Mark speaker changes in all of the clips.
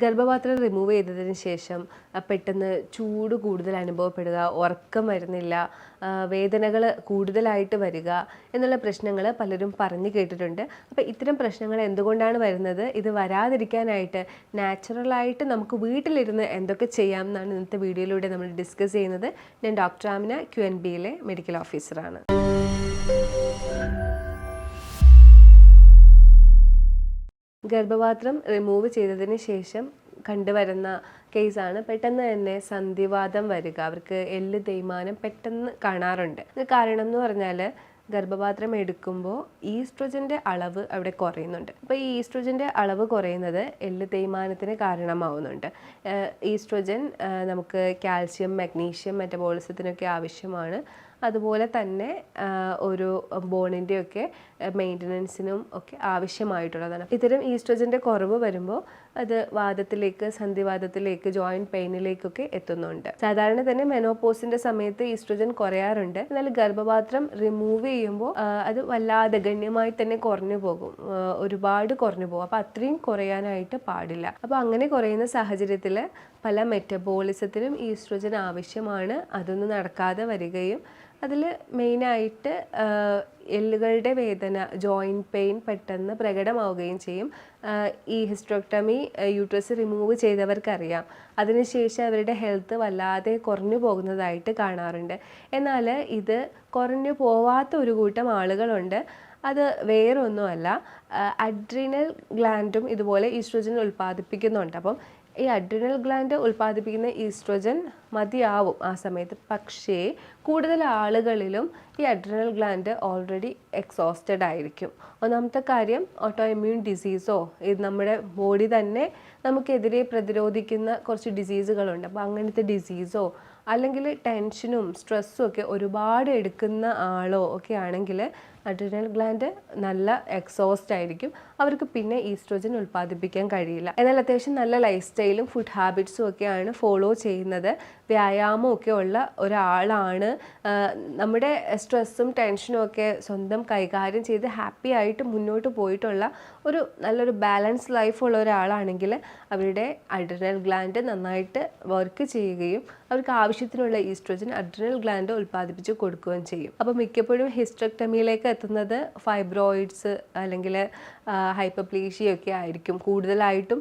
Speaker 1: ഗർഭപാത്രം റിമൂവ് ചെയ്തതിന് ശേഷം പെട്ടെന്ന് ചൂട് കൂടുതൽ അനുഭവപ്പെടുക, ഉറക്കം വരുന്നില്ല, വേദനകൾ കൂടുതലായിട്ട് വരിക എന്നുള്ള പ്രശ്നങ്ങൾ പലരും പറഞ്ഞു കേട്ടിട്ടുണ്ട്. അപ്പോൾ ഇത്തരം പ്രശ്നങ്ങൾ എന്തുകൊണ്ടാണ് വരുന്നത്, ഇത് വരാതിരിക്കാനായിട്ട് നാച്ചുറലായിട്ട് നമുക്ക് വീട്ടിലിരുന്ന് എന്തൊക്കെ ചെയ്യാം എന്നാണ് ഇന്നത്തെ വീഡിയോയിലൂടെ നമ്മൾ ഡിസ്കസ് ചെയ്യുന്നത്. ഞാൻ ഡോക്ടർ ആമിന, QNBയിലെ മെഡിക്കൽ ഓഫീസറാണ്. ഗർഭപാത്രം റിമൂവ് ചെയ്തതിന് ശേഷം കണ്ടുവരുന്ന കേസാണ് പെട്ടെന്ന് തന്നെ സന്ധിവാതം വരിക. അവർക്ക് എല്ല് തേയ്മാനം പെട്ടെന്ന് കാണാറുണ്ട്. ഇത് കാരണം എന്ന് പറഞ്ഞാൽ ഗർഭപാത്രം എടുക്കുമ്പോൾ ഈസ്ട്രോജൻ്റെ അളവ് അവിടെ കുറയുന്നുണ്ട്. അപ്പോൾ ഈ ഈസ്ട്രോജൻ്റെ അളവ് കുറയുന്നത് എല്ല് തേയ്മാനത്തിന് കാരണമാവുന്നുണ്ട്. ഈസ്ട്രോജൻ നമുക്ക് കാൽസ്യം, മഗ്നീഷ്യം മെറ്റബോളിസത്തിനൊക്കെ ആവശ്യമാണ്. അതുപോലെ തന്നെ ഒരു ബോണിൻ്റെയൊക്കെ മെയിൻ്റനൻസിനും ഒക്കെ ആവശ്യമായിട്ടുള്ളതാണ്. ഇത്തരം ഈസ്ട്രോജൻ്റെ കുറവ് വരുമ്പോൾ അത് വാദത്തിലേക്ക്, സന്ധിവാദത്തിലേക്ക്, ജോയിൻറ്റ് പെയിനിലേക്കൊക്കെ എത്തുന്നുണ്ട്. സാധാരണ തന്നെ മെനോപോസിൻ്റെ സമയത്ത് ഈസ്ട്രോജൻ കുറയാറുണ്ട്. എന്നാൽ ഗർഭപാത്രം റിമൂവ് ചെയ്യുമ്പോൾ അത് വല്ലാതെ ഗണ്യമായി തന്നെ കുറഞ്ഞു പോകും, ഒരുപാട് കുറഞ്ഞു പോകും. അപ്പോൾ അത്രയും കുറയാനായിട്ട് പാടില്ല. അപ്പോൾ അങ്ങനെ കുറയുന്ന സാഹചര്യത്തിൽ പല മെറ്റബോളിസത്തിനും ഈസ്ട്രോജൻ ആവശ്യമാണ്. അതൊന്നും നടക്കാതെ വരികയും അതിൽ മെയിനായിട്ട് എല്ലുകളുടെ വേദന, ജോയിൻറ്റ് പെയിൻ പെട്ടെന്ന് പ്രകടമാവുകയും ചെയ്യും. ഈ ഹിസ്റ്ററോക്ടമി യൂട്രസ് റിമൂവ് ചെയ്തവർക്കറിയാം, അതിനുശേഷം അവരുടെ ഹെൽത്ത് വല്ലാതെ കുറഞ്ഞു പോകുന്നതായിട്ട് കാണാറുണ്ട്. എന്നാൽ ഇത് കുറഞ്ഞു പോവാത്ത ഒരു കൂട്ടം ആളുകളുണ്ട്. അത് വേറൊന്നുമല്ല, അഡ്രീനൽ ഗ്ലാൻഡും ഇതുപോലെ ഈസ്ട്രോജൻ ഉൽപ്പാദിപ്പിക്കുന്നുണ്ട്. അപ്പം ഈ അഡ്രീനൽ ഗ്ലാൻഡ് ഉൽപ്പാദിപ്പിക്കുന്ന ഈസ്ട്രോജൻ മതിയാവും ആ സമയത്ത്. പക്ഷേ കൂടുതൽ ആളുകളിലും ഈ അഡ്രീനൽ ഗ്ലാൻഡ് ഓൾറെഡി എക്സോസ്റ്റഡ് ആയിരിക്കും. ഒന്നാമത്തെ കാര്യം, ഓട്ടോ ഇമ്മ്യൂൺ ഡിസീസോ, ഇത് നമ്മുടെ ബോഡി തന്നെ നമുക്കെതിരെ പ്രതിരോധിക്കുന്ന കുറച്ച് ഡിസീസുകളുണ്ട്. അപ്പോൾ അങ്ങനത്തെ ഡിസീസോ അല്ലെങ്കിൽ ടെൻഷനും സ്ട്രെസ്സും ഒക്കെ ഒരുപാട് എടുക്കുന്ന ആളോ ഒക്കെ ആണെങ്കിൽ അഡ്രീനൽ ഗ്ലാൻഡ് നല്ല എക്സോസ്റ്റ് ആയിരിക്കും. അവർക്ക് പിന്നെ ഈസ്ട്രോജൻ ഉൽപ്പാദിപ്പിക്കാൻ കഴിയില്ല. എന്നാൽ അത്യാവശ്യം നല്ല ലൈഫ് സ്റ്റൈലും ഫുഡ് ഹാബിറ്റ്സും ഒക്കെയാണ് ഫോളോ ചെയ്യുന്നത്, വ്യായാമം ഒക്കെ ഉള്ള ഒരാളാണ്, നമ്മുടെ സ്ട്രെസ്സും ടെൻഷനും ഒക്കെ സ്വന്തം കൈകാര്യം ചെയ്ത് ഹാപ്പി ആയിട്ട് മുന്നോട്ട് പോയിട്ടുള്ള നല്ലൊരു ബാലൻസ് ലൈഫുള്ള ഒരാളാണെങ്കിൽ അവരുടെ അഡ്രീനൽ ഗ്ലാൻഡ് നന്നായിട്ട് വർക്ക് ചെയ്യുകയും അവർക്ക് ആവശ്യത്തിനുള്ള ഈസ്ട്രോജൻ അഡ്രീനൽ ഗ്ലാൻഡ് ഉൽപ്പാദിപ്പിച്ച് കൊടുക്കുകയും ചെയ്യും. അപ്പോൾ മിക്കപ്പോഴും ഹിസ്റ്ററക്ടമിയിലേക്ക് എത്തുന്നത് ഫൈബ്രോയിഡ്സ് അല്ലെങ്കിൽ ഹൈപ്പർപ്ലേഷ്യ ഒക്കെ ആയിരിക്കും. കൂടുതലായിട്ടും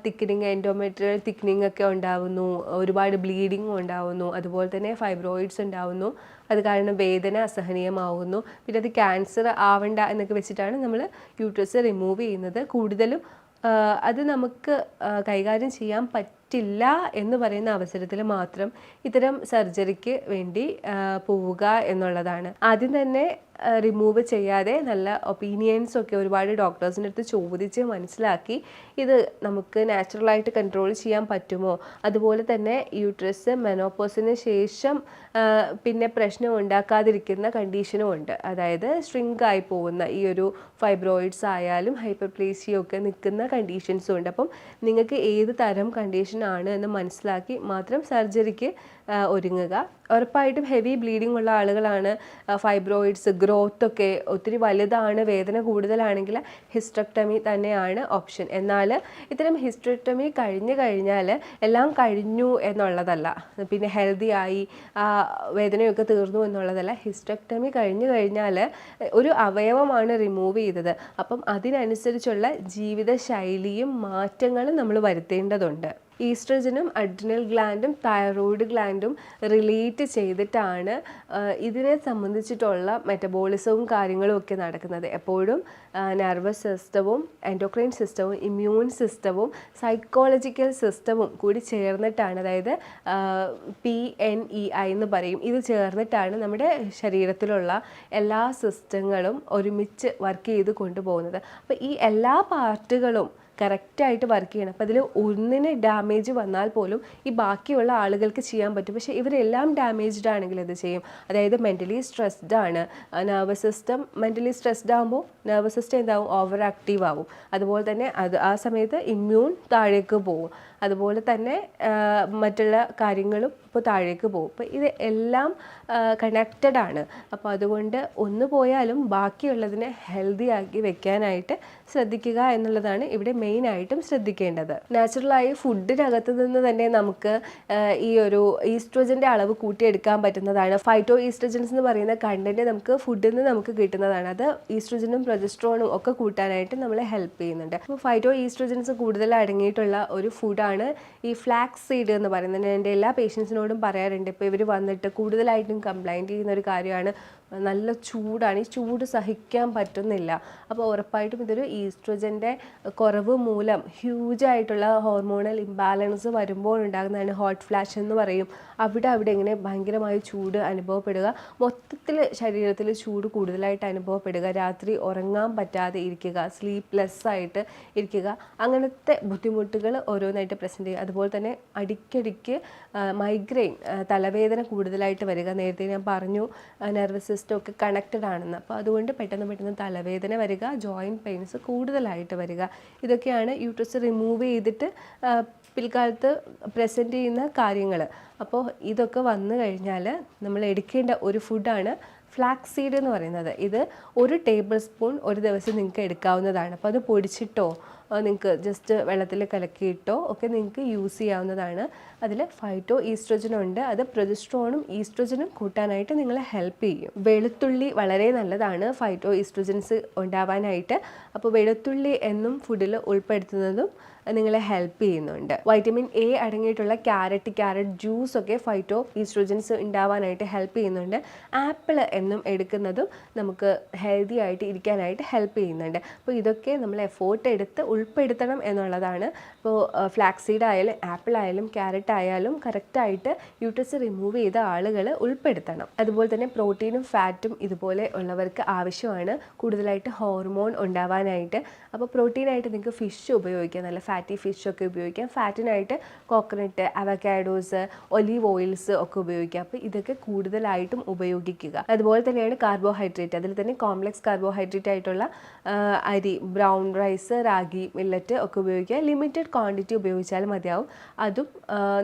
Speaker 1: തിക്കനിങ്, എൻഡോമെട്രിയൽ തിക്കനിങ് ഒക്കെ ഉണ്ടാവുന്നു, ഒരുപാട് ബ്ലീഡിങ് ഉണ്ടാവുന്നു, അതുപോലെ തന്നെ ഫൈബ്രോയിഡ്സ് ഉണ്ടാവുന്നു. അത് കാരണം വേദന അസഹനീയമാവുന്നു. പിന്നെ അത് ക്യാൻസർ ആവണ്ട എന്നൊക്കെ വെച്ചിട്ടാണ് നമ്മൾ യൂട്രസ് റിമൂവ് ചെയ്യുന്നത്. കൂടുതലും അത് നമുക്ക് കൈകാര്യം ചെയ്യാൻ പറ്റില്ല എന്ന് പറയുന്ന അവസരത്തിൽ മാത്രം ഇത്തരം സർജറിക്ക് വേണ്ടി പോവുക എന്നുള്ളതാണ്. ആദ്യം തന്നെ റിമൂവ് ചെയ്യാതെ നല്ല ഒപ്പീനിയൻസ് ഒക്കെ ഒരുപാട് ഡോക്ടേഴ്സിൻ്റെ അടുത്ത് ചോദിച്ച് മനസ്സിലാക്കി ഇത് നമുക്ക് നാച്ചുറലായിട്ട് കൺട്രോൾ ചെയ്യാൻ പറ്റുമോ, അതുപോലെ തന്നെ യൂട്രസ് മെനോപോസിന് ശേഷം പിന്നെ പ്രശ്നം ഉണ്ടാക്കാതിരിക്കുന്ന കണ്ടീഷനും ഉണ്ട്. അതായത് ഷ്രിങ്ക് ആയി പോകുന്ന ഈ ഒരു ഫൈബ്രോയിഡ്സ് ആയാലും ഹൈപ്പർപ്ലേഷ്യ ഒക്കെ നിൽക്കുന്ന കണ്ടീഷൻസും ഉണ്ട്. അപ്പം നിങ്ങൾക്ക് ഏത് തരം കണ്ടീഷനാണ് എന്ന് മനസ്സിലാക്കി മാത്രം സർജറിക്ക് ഒരുങ്ങുക. ഉറപ്പായിട്ടും ഹെവി ബ്ലീഡിംഗ് ഉള്ള ആളുകളാണ്, ഫൈബ്രോയിഡ്സ് ഗ്രോത്ത് ഒക്കെ ഒത്തിരി വലുതാണ്, വേദന കൂടുതലാണെങ്കിൽ ഹിസ്റ്ററക്ടമി തന്നെയാണ് ഓപ്ഷൻ. എന്നാൽ ഇത്തരം ഹിസ്റ്ററക്ടമി കഴിഞ്ഞു കഴിഞ്ഞാൽ എല്ലാം കഴിഞ്ഞു എന്നുള്ളതല്ല, പിന്നെ ഹെൽത്തി ആയി വേദനയൊക്കെ തീർന്നു എന്നുള്ളതല്ല. ഹിസ്റ്ററക്ടമി കഴിഞ്ഞു കഴിഞ്ഞാൽ ഒരു അവയവമാണ് റിമൂവ് ചെയ്തത്. അപ്പം അതിനനുസരിച്ചുള്ള ജീവിതശൈലിയും മാറ്റങ്ങളും നമ്മൾ വരുത്തേണ്ടതുണ്ട്. ഈസ്ട്രജനും അഡ്രിനൽ ഗ്ലാൻഡും തൈറോയ്ഡ് ഗ്ലാൻഡും റിലേറ്റ് ചെയ്തിട്ടാണ് ഇതിനെ സംബന്ധിച്ചിട്ടുള്ള മെറ്റബോളിസവും കാര്യങ്ങളും ഒക്കെ നടക്കുന്നത്. എപ്പോഴും നെർവസ് സിസ്റ്റവും എൻഡോക്രൈൻ സിസ്റ്റവും ഇമ്മ്യൂൺ സിസ്റ്റവും സൈക്കോളജിക്കൽ സിസ്റ്റവും കൂടി ചേർന്നിട്ടാണ്, അതായത് PNEI എന്ന് പറയും, ഇത് ചേർന്നിട്ടാണ് നമ്മുടെ ശരീരത്തിലുള്ള എല്ലാ സിസ്റ്റങ്ങളും ഒരുമിച്ച് വർക്ക് ചെയ്ത് കൊണ്ടുപോകുന്നത്. അപ്പോൾ ഈ എല്ലാ പാർട്ടുകളും കറക്റ്റായിട്ട് വർക്ക് ചെയ്യണം. അപ്പോൾ അതിൽ ഒന്നിന് ഡാമേജ് വന്നാൽ പോലും ഈ ബാക്കിയുള്ള ആളുകൾക്ക് ചെയ്യാൻ പറ്റും. പക്ഷേ ഇവരെല്ലാം ഡാമേജ്ഡ് ആണെങ്കിൽ ഇത് ചെയ്യും. അതായത് മെൻ്റലി സ്ട്രെസ്ഡ് ആണ്, നെർവസ് സിസ്റ്റം മെൻ്റലി സ്ട്രെസ്ഡ് ആകുമ്പോൾ നെർവസ് സിസ്റ്റം എന്താവും, ഓവർ ആക്റ്റീവ് ആവും. അതുപോലെ തന്നെ ആ സമയത്ത് ഇമ്മ്യൂൺ താഴേക്ക് പോകും. അതുപോലെ തന്നെ മറ്റുള്ള കാര്യങ്ങളും അപ്പോൾ താഴേക്ക് പോകും. അപ്പോൾ ഇത് എല്ലാം കണക്റ്റഡ് ആണ്. അപ്പോൾ അതുകൊണ്ട് ഒന്ന് പോയാലും ബാക്കിയുള്ളതിനെ ഹെൽത്തി ആക്കി വെക്കാനായിട്ട് ശ്രദ്ധിക്കുക എന്നുള്ളതാണ് ഇവിടെ മെയിനായിട്ടും ശ്രദ്ധിക്കേണ്ടത്. നാച്ചുറലായി ഫുഡിനകത്ത് നിന്ന് തന്നെ നമുക്ക് ഈ ഒരു ഈസ്ട്രോജൻ്റെ അളവ് കൂട്ടിയെടുക്കാൻ പറ്റുന്നതാണ്. ഫൈറ്റോ ഈസ്ട്രോജൻസ് എന്ന് പറയുന്ന കണ്ടന്റ് നമുക്ക് ഫുഡിൽ നിന്ന് നമുക്ക് കിട്ടുന്നതാണ്. അത് ഈസ്ട്രോജനും പ്രൊജസ്ട്രോണും ഒക്കെ കൂട്ടാനായിട്ട് നമ്മളെ ഹെൽപ്പ് ചെയ്യുന്നുണ്ട്. അപ്പോൾ ഫൈറ്റോ ഈസ്ട്രോജൻസ് കൂടുതൽ അടങ്ങിയിട്ടുള്ള ഒരു ഫുഡാണ് ഈ ഫ്ലാക്സ് സീഡ് എന്ന് പറയുന്നത്. ഞാൻ എൻ്റെ എല്ലാ പേഷ്യൻസിനോടും പറയാറുണ്ട്. ഇപ്പോൾ ഇവർ വന്നിട്ട് കൂടുതലായിട്ടും കംപ്ലൈൻറ്റ് ചെയ്യുന്ന ഒരു കാര്യമാണ് നല്ല ചൂടാണ്, ഈ ചൂട് സഹിക്കാൻ പറ്റുന്നില്ല. അപ്പോൾ ഉറപ്പായിട്ടും ഇതൊരു ഈസ്ട്രോജൻ്റെ കുറവ് മൂലം ഹ്യൂജായിട്ടുള്ള ഹോർമോണൽ ഇംബാലൻസ് വരുമ്പോൾ ഉണ്ടാകുന്നതാണ് ഹോട്ട് ഫ്ലാഷ് എന്ന് പറയും. അവിടെ ഇങ്ങനെ ഭയങ്കരമായി ചൂട് അനുഭവപ്പെടുക, മൊത്തത്തിൽ ശരീരത്തിൽ ചൂട് കൂടുതലായിട്ട് അനുഭവപ്പെടുക, രാത്രി ഉറങ്ങാൻ പറ്റാതെ ഇരിക്കുക, സ്ലീപ്ലെസ് ആയിട്ട് ഇരിക്കുക, അങ്ങനത്തെ ബുദ്ധിമുട്ടുകൾ ഓരോന്നായിട്ട് പ്രസൻറ്റ് ചെയ്യുക. അതുപോലെ തന്നെ അടിക്കടിക്ക് മൈഗ്രെയിൻ, തലവേദന കൂടുതലായിട്ട് വരിക. നേരത്തെ ഞാൻ പറഞ്ഞു നെർവസ് സിസ്റ്റം ഒക്കെ കണക്റ്റഡ് ആണെന്ന്. അപ്പോൾ അതുകൊണ്ട് പെട്ടെന്ന് തലവേദന വരിക, ജോയിൻറ്റ് പെയിൻസ് കൂടുതലായിട്ട് വരിക. ഇതൊക്കെയാണ് യൂട്രസ് റിമൂവ് ചെയ്തിട്ട് പിൽക്കാലത്ത് പ്രസൻറ്റ് ചെയ്യുന്ന കാര്യങ്ങൾ. അപ്പോൾ ഇതൊക്കെ വന്നു കഴിഞ്ഞാൽ നമ്മൾ എടുക്കേണ്ട ഒരു ഫുഡാണ് ഫ്ലാക്സ് സീഡ് എന്ന് പറയുന്നത്. ഇത് 1 ടേബിൾ സ്പൂൺ ഒരു ദിവസം നിങ്ങൾക്ക് എടുക്കാവുന്നതാണ്. അപ്പോൾ അത് പൊടിച്ചിട്ടോ നിങ്ങൾക്ക് ജസ്റ്റ് വെള്ളത്തിൽ കലക്കിയിട്ടോ ഒക്കെ നിങ്ങൾക്ക് യൂസ് ചെയ്യാവുന്നതാണ്. അതിൽ ഫൈറ്റോ ഈസ്ട്രോജനുണ്ട്. അത് പ്രൊജസ്ട്രോണും ഈസ്ട്രോജനും കൂട്ടാനായിട്ട് നിങ്ങളെ ഹെൽപ്പ് ചെയ്യും. വെളുത്തുള്ളി വളരെ നല്ലതാണ് ഫൈറ്റോ ഈസ്ട്രോജൻസ് ഉണ്ടാവാനായിട്ട്. അപ്പോൾ വെളുത്തുള്ളി എന്നും ഫുഡിൽ ഉൾപ്പെടുത്തുന്നതും നിങ്ങളെ ഹെൽപ്പ് ചെയ്യുന്നുണ്ട്. വൈറ്റമിൻ എ അടങ്ങിയിട്ടുള്ള ക്യാരറ്റ് ജ്യൂസ് ഒക്കെ ഫൈറ്റോ ഈസ്ട്രോജൻസ് ഉണ്ടാവാനായിട്ട് ഹെൽപ്പ് ചെയ്യുന്നുണ്ട്. ആപ്പിൾ എന്നും എടുക്കുന്നതും നമുക്ക് ഹെൽത്തി ആയിട്ട് ഇരിക്കാനായിട്ട് ഹെൽപ്പ് ചെയ്യുന്നുണ്ട്. അപ്പോൾ ഇതൊക്കെ നമ്മൾ എഫോർട്ട് എടുത്ത് ഉൾപ്പെടുത്തണം എന്നുള്ളതാണ്. ഇപ്പോൾ ഫ്ലാക്സ് സീഡ് ആയാലും ആപ്പിൾ ആയാലും ക്യാരറ്റ് ആയാലും കറക്റ്റായിട്ട് യൂട്രസ് റിമൂവ് ചെയ്ത ആളുകൾ ഉൾപ്പെടുത്തണം. അതുപോലെ തന്നെ പ്രോട്ടീനും ഫാറ്റും ഇതുപോലെ ഉള്ളവർക്ക് ആവശ്യമാണ് കൂടുതലായിട്ട് ഹോർമോൺ ഉണ്ടാവാനായിട്ട്. അപ്പോൾ പ്രോട്ടീനായിട്ട് നിങ്ങൾക്ക് ഫിഷ് ഉപയോഗിക്കാം, നല്ല ഫാറ്റി ഫിഷൊക്കെ ഉപയോഗിക്കാം. ഫാറ്റിനായിട്ട് കോക്കനട്ട്, അവക്കാഡോസ്, ഒലീവ് ഓയിൽസ് ഒക്കെ ഉപയോഗിക്കാം. അപ്പോൾ ഇതൊക്കെ കൂടുതലായിട്ടും ഉപയോഗിക്കുക. അതുപോലെ തന്നെയാണ് കാർബോഹൈഡ്രേറ്റ്. അതിൽ തന്നെ കോംപ്ലക്സ് കാർബോഹൈഡ്രേറ്റ് ആയിട്ടുള്ള അരി, ബ്രൗൺ റൈസ്, റാഗി, മില്ലറ്റ് ഒക്കെ ഉപയോഗിക്കുക. ലിമിറ്റഡ് ക്വാണ്ടിറ്റി ഉപയോഗിച്ചാൽ മതിയാവും. അതും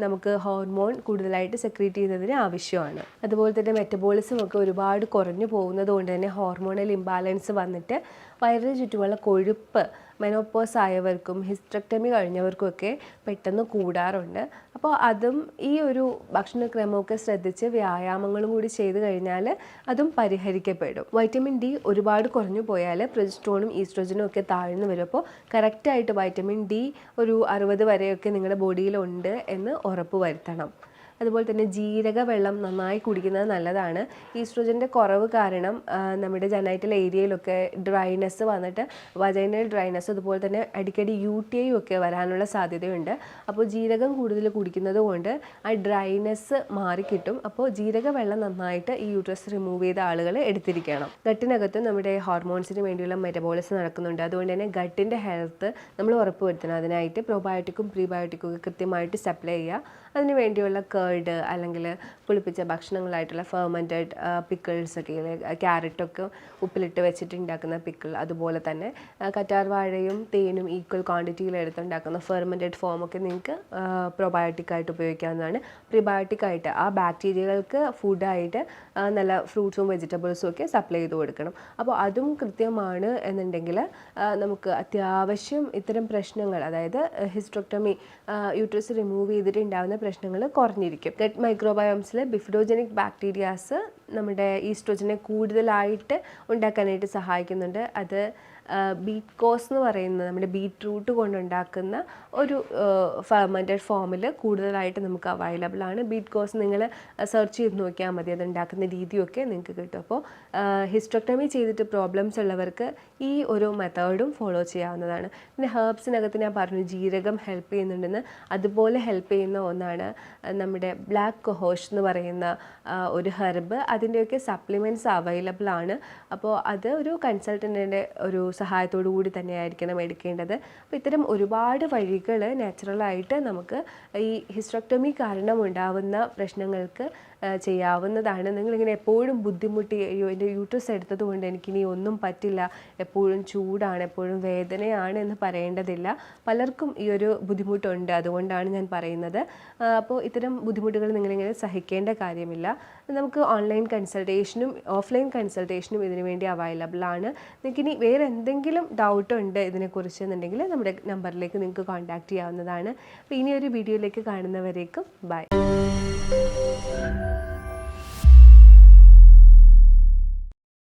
Speaker 1: നമുക്ക് ഹോർമോൺ കൂടുതലായിട്ട് സെക്രീറ്റ് ചെയ്യുന്നതിന് ആവശ്യമാണ്. അതുപോലെ തന്നെ മെറ്റബോളിസം ഒക്കെ ഒരുപാട് കുറഞ്ഞു പോകുന്നത് കൊണ്ട് തന്നെ ഹോർമോണൽ ഇംബാലൻസ് വന്നിട്ട് വയറിന് ചുറ്റുമുള്ള കൊഴുപ്പ് മെനോപോസ് ആയവർക്കും ഹിസ്റ്ററക്ടമി കഴിഞ്ഞവർക്കുമൊക്കെ പെട്ടെന്ന് കൂടാറുണ്ട്. അപ്പോൾ അതും ഈ ഒരു ഭക്ഷണക്രമമൊക്കെ ശ്രദ്ധിച്ച് വ്യായാമങ്ങളും കൂടി ചെയ്ത് കഴിഞ്ഞാൽ അതും പരിഹരിക്കപ്പെടും. വൈറ്റമിൻ ഡി ഒരുപാട് കുറഞ്ഞു പോയാൽ പ്രൊജസ്ട്രോണും ഈസ്ട്രോജനും ഒക്കെ താഴ്ന്നു വരും. അപ്പോൾ കറക്റ്റായിട്ട് വൈറ്റമിൻ ഡി ഒരു 60 വരെയൊക്കെ നിങ്ങളുടെ ബോഡിയിലുണ്ട് എന്ന് ഉറപ്പ് വരുത്തണം. അതുപോലെ തന്നെ ജീരക വെള്ളം നന്നായി കുടിക്കുന്നത് നല്ലതാണ്. ഈസ്ട്രോജൻ്റെ കുറവ് കാരണം നമ്മുടെ ജനൈറ്റൽ ഏരിയയിലൊക്കെ ഡ്രൈനെസ് വന്നിട്ട് വജൈനൽ ഡ്രൈനെസ്, അതുപോലെ തന്നെ അടിക്കടി UTI ഒക്കെ വരാനുള്ള സാധ്യതയുണ്ട്. അപ്പോൾ ജീരകം കൂടുതൽ കുടിക്കുന്നത് കൊണ്ട് ആ ഡ്രൈനെസ് മാറിക്കിട്ടും. അപ്പോൾ ജീരക വെള്ളം നന്നായിട്ട് ഈ യൂട്രസ് റിമൂവ് ചെയ്ത ആളുകൾ എടുത്തിരിക്കണം. ഗട്ടിനകത്ത് നമ്മുടെ ഹോർമോൺസിന് വേണ്ടിയുള്ള മെറ്റബോളിസം നടക്കുന്നുണ്ട്. അതുകൊണ്ട് തന്നെ ഗട്ടിൻ്റെ ഹെൽത്ത് നമ്മൾ ഉറപ്പുവരുത്തണം. അതിനായിട്ട് പ്രോബയോട്ടിക്കും പ്രീബയോട്ടിക്കും ഒക്കെ കൃത്യമായിട്ട് സപ്ലൈ ചെയ്യുക. അതിന് വേണ്ടിയുള്ള കേർഡ് അല്ലെങ്കിൽ പുളിപ്പിച്ച ഭക്ഷണങ്ങളായിട്ടുള്ള ഫെർമെൻറ്റഡ് പിക്കിൾസൊക്കെ, ക്യാരറ്റൊക്കെ ഉപ്പിലിട്ട് വെച്ചിട്ട് ഉണ്ടാക്കുന്ന പിക്കിൾ, അതുപോലെ തന്നെ കറ്റാർ വാഴയും തേനും ഈക്വൽ ക്വാണ്ടിറ്റിയിൽ എടുത്തുണ്ടാക്കുന്ന ഫെർമെൻറ്റഡ് ഫോമൊക്കെ നിങ്ങൾക്ക് പ്രോബയോട്ടിക്കായിട്ട് ഉപയോഗിക്കാവുന്നതാണ്. പ്രീബയോട്ടിക്കായിട്ട് ആ ബാക്ടീരിയകൾക്ക് ഫുഡായിട്ട് നല്ല ഫ്രൂട്ട്സും വെജിറ്റബിൾസും ഒക്കെ സപ്ലൈ ചെയ്ത് കൊടുക്കണം. അപ്പോൾ അതും കൃത്യമാണ് എന്നുണ്ടെങ്കിൽ നമുക്ക് അത്യാവശ്യം ഇത്തരം പ്രശ്നങ്ങൾ, അതായത് ഹിസ്റ്ററക്ടമി, യൂട്രസ് റിമൂവ് ചെയ്തിട്ട് ഉണ്ടാകുന്ന പ്രശ്നങ്ങൾ കുറഞ്ഞിരിക്കും. ഗട്ട് മൈക്രോബയോംസിൽ ബിഫിഡോജനിക് ബാക്ടീരിയാസ് നമ്മുടെ ഈസ്ട്രോജനെ കൂടുതലായിട്ട് ഉണ്ടാക്കാനായിട്ട് സഹായിക്കുന്നുണ്ട്. അത് ബീറ്റ്കോസ് എന്ന് പറയുന്നത് നമ്മുടെ ബീറ്റ്റൂട്ട് കൊണ്ടുണ്ടാക്കുന്ന ഒരു ഫെർമെൻറ്റഡ് ഫോമിൽ കൂടുതലായിട്ട് നമുക്ക് അവൈലബിൾ ആണ്. ബീറ്റ്കോസ് നിങ്ങൾ സെർച്ച് ചെയ്ത് നോക്കിയാൽ മതി, അത് ഉണ്ടാക്കുന്ന രീതിയൊക്കെ നിങ്ങൾക്ക് കിട്ടും. അപ്പോൾ ഹിസ്റ്ററക്ടമി ചെയ്തിട്ട് പ്രോബ്ലംസ് ഉള്ളവർക്ക് ഈ ഒരു മെത്തേഡും ഫോളോ ചെയ്യാവുന്നതാണ്. പിന്നെ ഹെർബ്സിനകത്ത് ഞാൻ പറഞ്ഞു ജീരകം ഹെൽപ്പ് ചെയ്യുന്നുണ്ടെന്ന്. അതുപോലെ ഹെൽപ്പ് ചെയ്യുന്ന ഒന്നാണ് നമ്മുടെ ബ്ലാക്ക് കൊഹോഷ് എന്ന് പറയുന്ന ഒരു ഹെർബ്. അതിൻ്റെയൊക്കെ സപ്ലിമെൻറ്റ്സ് അവൈലബിൾ ആണ്. അപ്പോൾ അത് ഒരു കൺസൾട്ടൻറ്റിൻ്റെ ഒരു സഹായത്തോടു കൂടി തന്നെയായിരിക്കണം എടുക്കേണ്ടത്. അപ്പോൾ ഇത്തരം ഒരുപാട് വഴികൾ നാച്ചുറലായിട്ട് നമുക്ക് ഈ ഹിസ്റ്ററക്ടമി കാരണം ഉണ്ടാവുന്ന പ്രശ്നങ്ങൾക്ക് ചെയ്യാവുന്നതാണ്. നിങ്ങളിങ്ങനെ എപ്പോഴും ബുദ്ധിമുട്ടി അയ്യോ എൻ്റെ യൂട്രസ് എടുത്തത് കൊണ്ട് എനിക്കിനി ഒന്നും പറ്റില്ല, എപ്പോഴും ചൂടാണ്, എപ്പോഴും വേദനയാണ് എന്ന് പറയേണ്ടതില്ല. പലർക്കും ഈ ഒരു ബുദ്ധിമുട്ടുണ്ട്, അതുകൊണ്ടാണ് ഞാൻ പറയുന്നത്. അപ്പോൾ ഇത്തരം ബുദ്ധിമുട്ടുകൾ നിങ്ങളിങ്ങനെ സഹിക്കേണ്ട കാര്യമില്ല. നമുക്ക് ഓൺലൈൻ കൺസൾട്ടേഷനും ഓഫ്ലൈൻ കൺസൾട്ടേഷനും ഇതിനു വേണ്ടി അവൈലബിൾ ആണ്. നിങ്ങൾക്കിനി വേറെ എന്തെങ്കിലും ഡൗട്ട് ഉണ്ട് ഇതിനെക്കുറിച്ച് എന്നുണ്ടെങ്കിൽ നമ്മുടെ നമ്പറിലേക്ക് നിങ്ങൾക്ക് കോൺടാക്റ്റ് ചെയ്യാവുന്നതാണ്. അപ്പോൾ ഇനിയൊരു വീഡിയോയിലേക്ക് കാണുന്നവരേക്കും ബൈ.